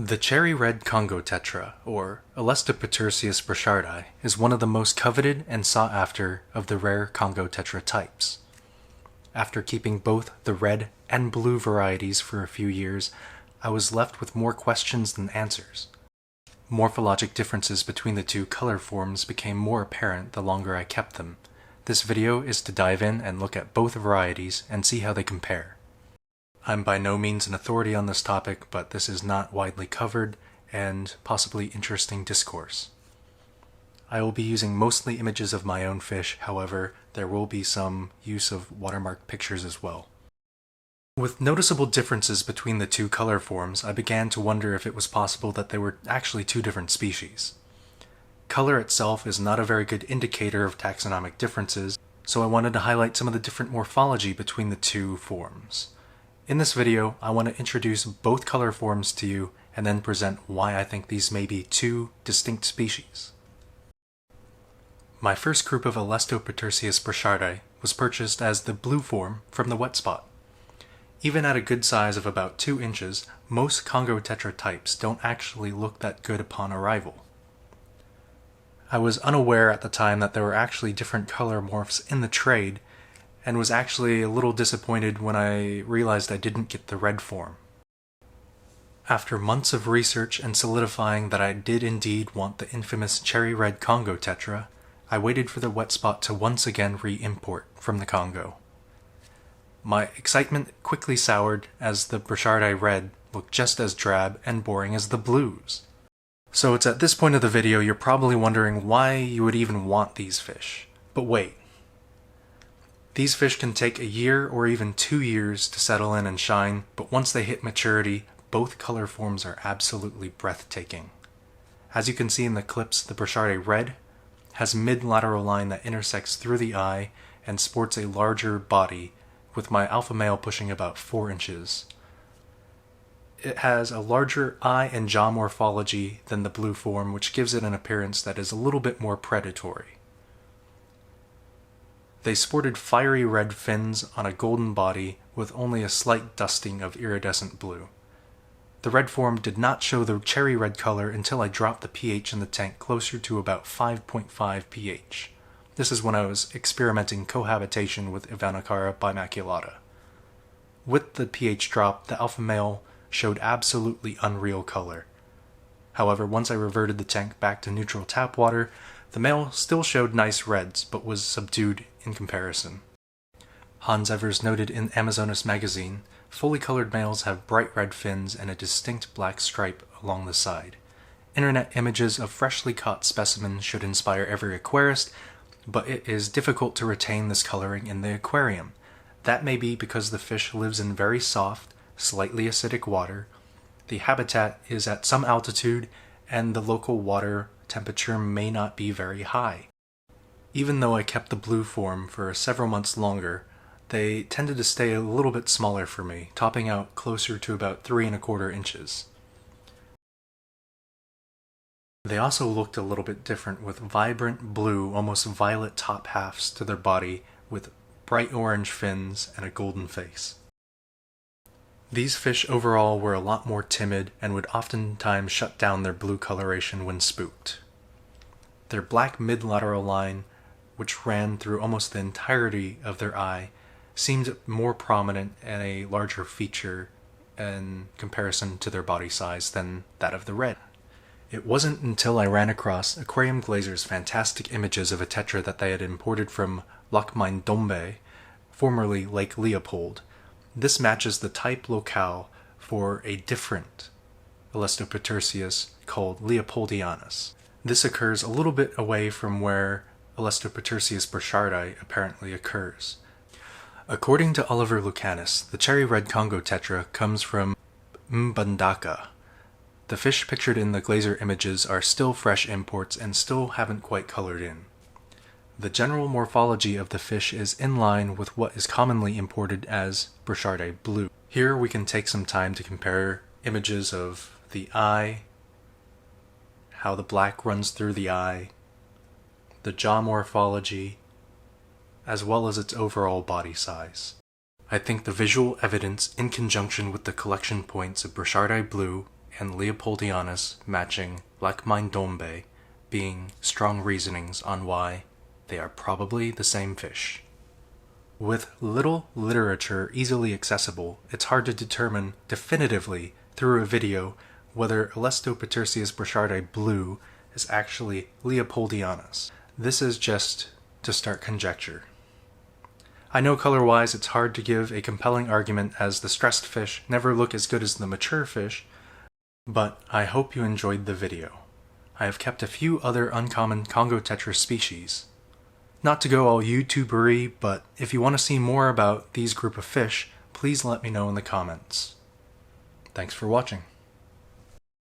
The cherry red Congo Tetra, or Alestopetersius brichardi, is one of the most coveted and sought after of the rare Congo Tetra types. After keeping both the red and blue varieties for a few years, I was left with more questions than answers. Morphologic differences between the two color forms became more apparent the longer I kept them. This video is to dive in and look at both varieties and see how they compare. I'm by no means an authority on this topic, but this is not widely covered and possibly interesting discourse. I will be using mostly images of my own fish, however, there will be some use of watermark pictures as well. With noticeable differences between the two color forms, I began to wonder if it was possible that they were actually two different species. Color itself is not a very good indicator of taxonomic differences, so I wanted to highlight some of the different morphology between the two forms. In this video, I want to introduce both color forms to you and then present why I think these may be two distinct species. My first group of Alestopetersius brichardi was purchased as the blue form from the wet spot. Even at a good size of about 2 inches, most Congo Tetra types don't actually look that good upon arrival. I was unaware at the time that there were actually different color morphs in the trade, and was actually a little disappointed when I realized I didn't get the red form. After months of research and solidifying that I did indeed want the infamous cherry red Congo Tetra, I waited for the wet spot to once again re-import from the Congo. My excitement quickly soured as the Brichardi red looked just as drab and boring as the blues. So it's at this point of the video you're probably wondering why you would even want these fish. But wait. These fish can take a year or even 2 years to settle in and shine, but once they hit maturity, both color forms are absolutely breathtaking. As you can see in the clips, the Brichardi red has a mid-lateral line that intersects through the eye and sports a larger body, with my alpha male pushing about 4 inches. It has a larger eye and jaw morphology than the blue form, which gives it an appearance that is a little bit more predatory. They sported fiery red fins on a golden body with only a slight dusting of iridescent blue. The red form did not show the cherry red color until I dropped the pH in the tank closer to about 5.5 pH. This is when I was experimenting cohabitation with Ivanocara bimaculata. With the pH drop, the alpha male showed absolutely unreal color. However, once I reverted the tank back to neutral tap water, the male still showed nice reds, but was subdued in comparison. Hans Evers noted in Amazonas magazine, fully colored males have bright red fins and a distinct black stripe along the side. Internet images of freshly caught specimens should inspire every aquarist, but it is difficult to retain this coloring in the aquarium. That may be because the fish lives in very soft, slightly acidic water, the habitat is at some altitude, and the local water temperature may not be very high. Even though I kept the blue form for several months longer, they tended to stay a little bit smaller for me, topping out closer to about 3¼ inches. They also looked a little bit different, with vibrant blue, almost violet top halves to their body, with bright orange fins and a golden face. These fish overall were a lot more timid and would oftentimes shut down their blue coloration when spooked. Their black mid-lateral line, which ran through almost the entirety of their eye, seemed more prominent and a larger feature in comparison to their body size than that of the red. It wasn't until I ran across Aquarium Glazer's fantastic images of a tetra that they had imported from Lac Dombe, formerly Lake Leopold. This matches the type locale for a different Alestopetersius called Leopoldianus. This occurs a little bit away from where Alestopetersius brichardi apparently occurs. According to Oliver Lucanus, the cherry red Congo Tetra comes from Mbandaka. The fish pictured in the Glazer images are still fresh imports and still haven't quite colored in. The general morphology of the fish is in line with what is commonly imported as Brichardi blue. Here we can take some time to compare images of the eye, how the black runs through the eye, the jaw morphology, as well as its overall body size. I think the visual evidence in conjunction with the collection points of Brichardi blue and Leopoldianus matching Lackmeindombe being strong reasonings on why they are probably the same fish. With little literature easily accessible, it's hard to determine definitively through a video whether Alestopetersius brichardi blue is actually Leopoldianus. This is just to start conjecture. I know color-wise it's hard to give a compelling argument as the stressed fish never look as good as the mature fish, but I hope you enjoyed the video. I have kept a few other uncommon Congo Tetra species. Not to go all YouTuber-y, but if you want to see more about these group of fish, please let me know in the comments. Thanks for watching.